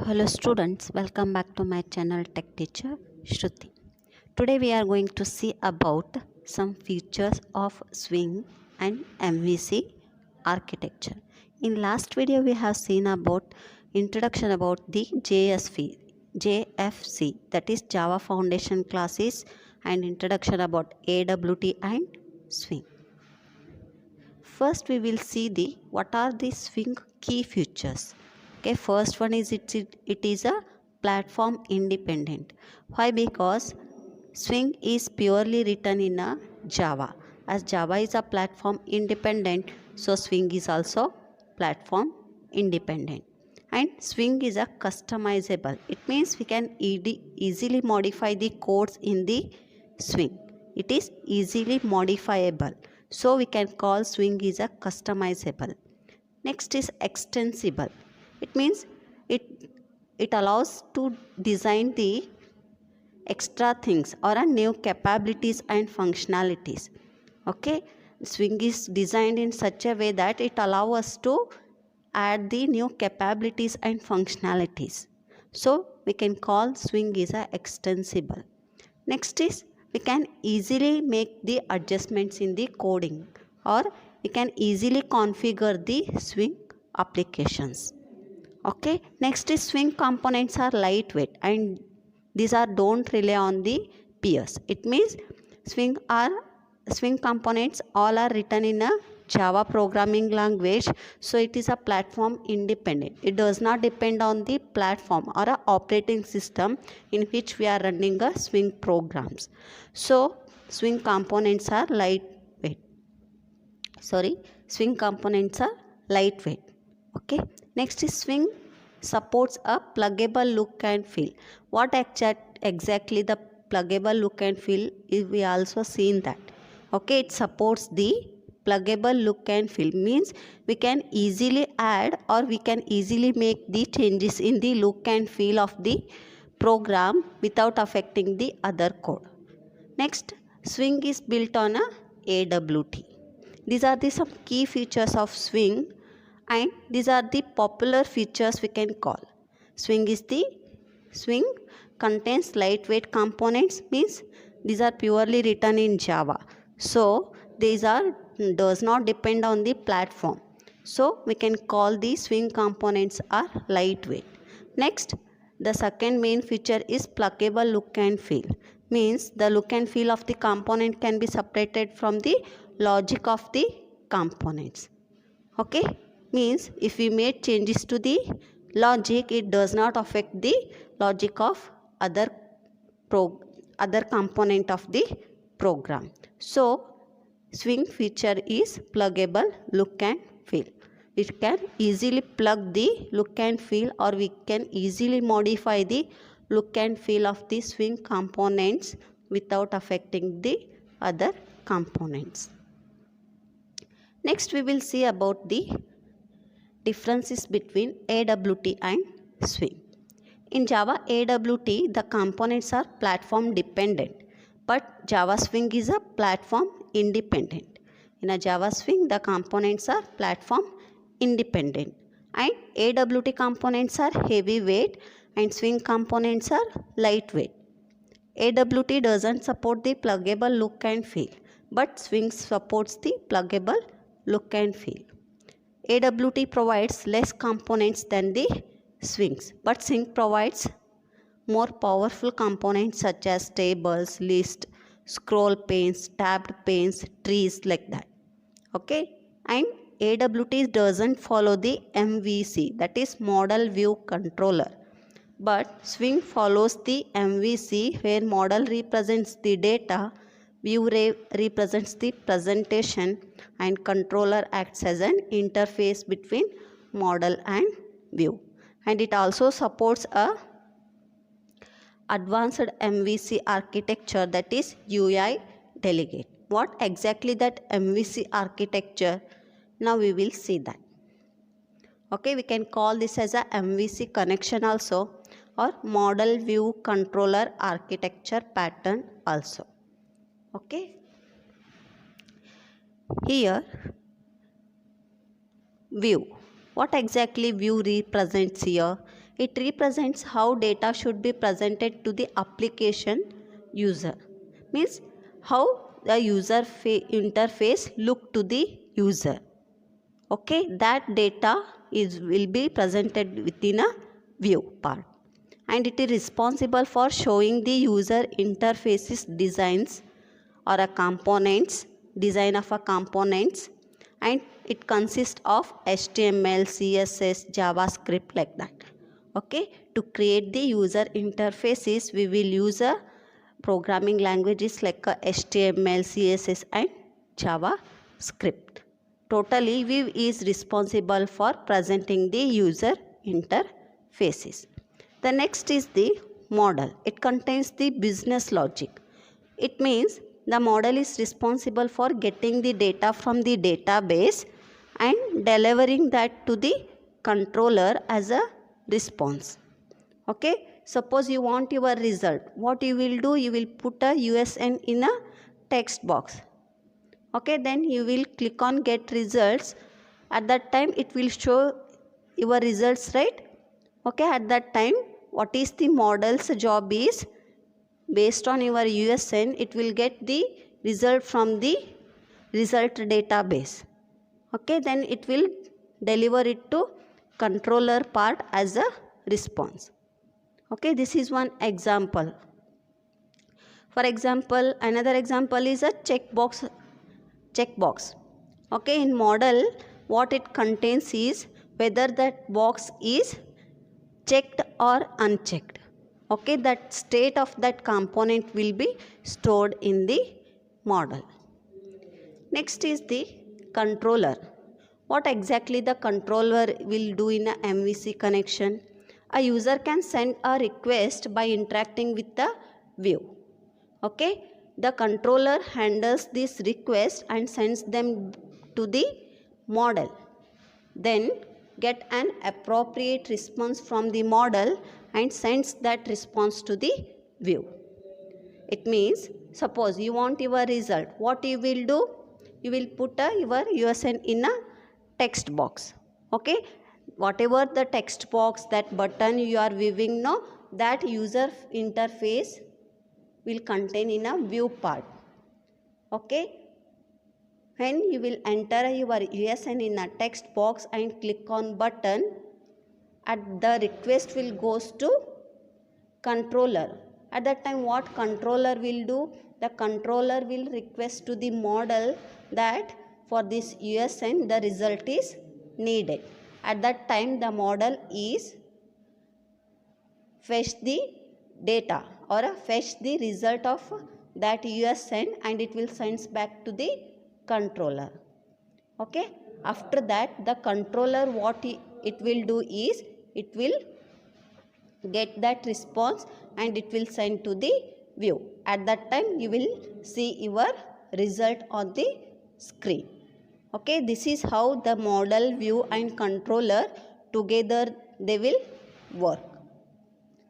Hello students, welcome back to my channel Tech Teacher Shruti. Today we are going to see about some features of Swing and MVC architecture. In last video we have seen about introduction about the JFC, that is Java Foundation classes, and introduction about AWT and Swing. First we will see what are the Swing key features. Okay, first one is it is a platform independent. Why? Because Swing is purely written in a Java. As Java is a platform independent, so Swing is also platform independent. And Swing is a customizable. It means we can easily modify the codes in the Swing. It is easily modifiable. So we can call Swing is a customizable. Next is extensible. It means it allows to design the extra things or a new capabilities and functionalities. Okay, Swing is designed in such a way that it allows us to add the new capabilities and functionalities. So we can call Swing is a extensible. Next is we can easily make the adjustments in the coding, or we can easily configure the Swing applications. Okay, next is Swing components are lightweight and these are don't rely on the peers. It means Swing components all are written in a Java programming language, so it is a platform independent. It does not depend on the platform or a operating system in which we are running a Swing programs. So Swing components are lightweight. Swing components are lightweight. Okay, next is Swing supports a pluggable look and feel. What exactly the pluggable look and feel is, we also seen that. Okay, it supports the pluggable look and feel, means we can easily add or we can easily make the changes in the look and feel of the program without affecting the other code. Next, Swing is built on a AWT. These are the some key features of Swing, and these are the popular features we can call. Swing contains lightweight components, means these are purely written in Java. So these does not depend on the platform. So we can call the Swing components are lightweight. Next, the second main feature is pluggable look and feel. Means the look and feel of the component can be separated from the logic of the components. Okay, means if we made changes to the logic, it does not affect the logic of other component of the program. So Swing feature is pluggable look and feel. We can easily plug the look and feel, or we can easily modify the look and feel of the Swing components without affecting the other components. Next we will see about the differences between AWT and Swing. In Java AWT, the components are platform dependent, but Java Swing is a platform independent. In a Java Swing, the components are platform independent, and AWT components are heavyweight and Swing components are lightweight. AWT doesn't support the pluggable look and feel, but Swing supports the pluggable look and feel. AWT provides less components than the Swings, but Swing provides more powerful components such as tables, lists, scroll panes, tabbed panes, trees, like that. Okay, and AWT doesn't follow the MVC, that is Model View Controller, but Swing follows the MVC, where model represents the data, view represents the presentation, and controller acts as an interface between model and view. And it also supports a advanced MVC architecture, that is UI delegate. What exactly that MVC architecture? Now we will see that. Okay, we can call this as a MVC connection also, or model view controller architecture pattern also. Okay, here view. What exactly view represents here? It represents how data should be presented to the application user. Means how the user interface look to the user. Okay, that data will be presented within a view part, and it is responsible for showing the user interfaces designs or a components, design of a components, and it consists of HTML, CSS, JavaScript, like that. Okay, to create the user interfaces we will use a programming languages like HTML, CSS and JavaScript. Totally, Vue is responsible for presenting the user interfaces. The next is the model. It contains the business logic. It means the model is responsible for getting the data from the database and delivering that to the controller as a response. Okay, suppose you want your result. What you will do, you will put a USN in a text box. Okay, then you will click on get results. At that time it will show your results, right? Okay, at that time what is the model's job is, based on your USN it will get the result from the result database. Okay, then it will deliver it to controller part as a response. Okay, this is one example. For example, another example is a checkbox. Okay, in model what it contains is whether that box is checked or unchecked. Okay, that state of that component will be stored in the model. Next is the controller. What exactly the controller will do in a MVC connection? A user can send a request by interacting with the Vue. Okay, the controller handles this request and sends them to the model. Then get an appropriate response from the model and sends that response to the Vue. It means, suppose you want your result. What you will do? You will put your USN in a text box. Okay, whatever the text box, that button you are viewing now, that user interface will contain in a Vue part. Okay, when you will enter your USN in a text box and click on button, at the request will goes to controller. At that time what controller will do? The controller will request to the model that for this USN the result is needed. At that time the model is fetch the data or fetch the result of that USN and it will send back to the controller. Okay, after that the controller what it will do is it will get that response and it will send to the Vue. At that time you will see your result on the screen. Okay, this is how the model, Vue and controller together they will work.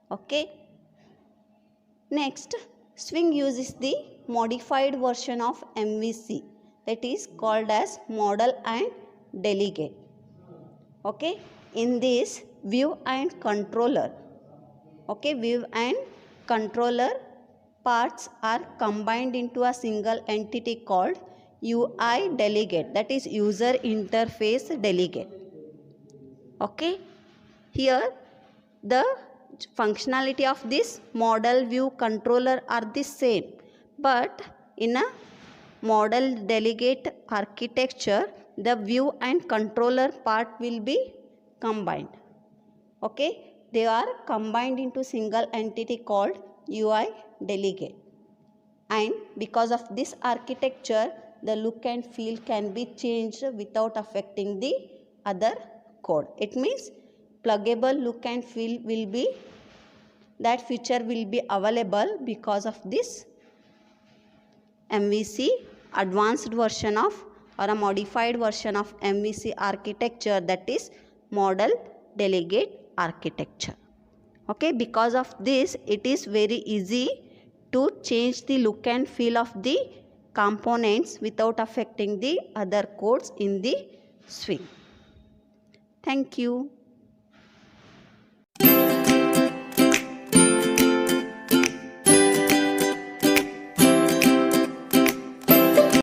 Okay, next, Swing uses the modified version of MVC, that is called as model and delegate. Okay, in this Vue and controller, okay, Vue and controller parts are combined into a single entity called UI delegate, that is user interface delegate. Okay, here the functionality of this model, Vue, controller are the same, but in a model delegate architecture the Vue and controller part will be combined. Okay, they are combined into single entity called UI delegate, and because of this architecture the look and feel can be changed without affecting the other code. It means pluggable look and feel will be, that feature will be available because of this MVC advanced version of or a modified version of MVC architecture, that is model delegate architecture. Okay, because of this it is very easy to change the look and feel of the components without affecting the other codes in the Swing. Thank you.